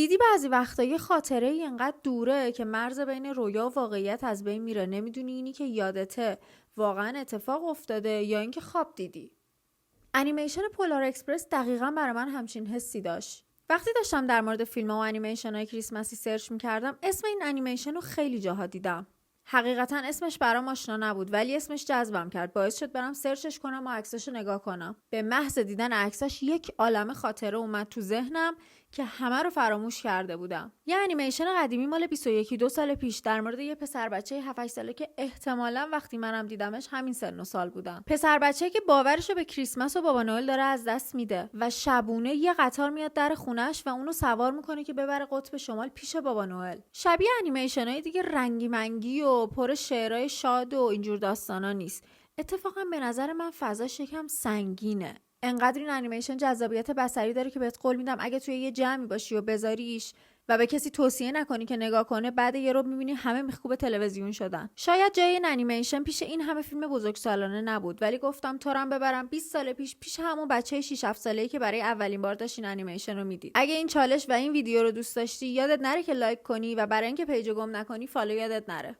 دیدی بعضی وقتا یه خاطره اینقدر دوره که مرز بین رویا و واقعیت از بین میره، نمیدونی اینی که یادته واقعا اتفاق افتاده یا اینکه خواب دیدی. انیمیشن پولار اکسپرس دقیقاً برای من همچین حسی داشت. وقتی داشتم در مورد فیلم و انیمیشن های کریسمسی سرچ میکردم اسم این انیمیشن رو خیلی جاها دیدم. حقیقتا اسمش برام آشنا نبود ولی اسمش جذبم کرد، باعث شد برم سرچش کنم و عکسش رو نگاه کنم. به محض دیدن عکسش یک عالمه خاطره اومد تو ذهنم که همه رو فراموش کرده بودم. یه انیمیشن قدیمی مال 21-2 سال پیش در مورد یه پسر بچه 7-8 ساله که احتمالاً وقتی منم دیدمش همین سن و سال بودم. پسر بچه‌ای که باورش رو به کریسمس و بابا نوئل داره از دست میده و شبونه یه قطار میاد در خونش و اونو سوار میکنه که ببره قطب شمال پیش بابا نوئل. شبیه انیمیشنای دیگه رنگی منگی و پر شعرهای شاد و اینجور داستانا نیست. اتفاقا به نظر من فضاش یکم سنگینه. انقدر این انیمیشن جذابیت بصری داره که بهت قول میدم اگه توی یه جمعی باشی و بذاریش و به کسی توصیه نکنی که نگاه کنه، بعد یه رو میبینی همه میخکوب تلویزیون شدن. شاید جای این انیمیشن پیش این همه فیلم بزرگسالانه نبود، ولی گفتم تو رو ببرم 20 سال پیش همون بچه 6-7 ساله‌ای که برای اولین بار داشت این انیمیشن رو میدید. اگه این چالش و این ویدیو رو دوست داشتی یادت نره که لایک کنی و برای اینکه پیجو گم نکنی فالو یادت نره.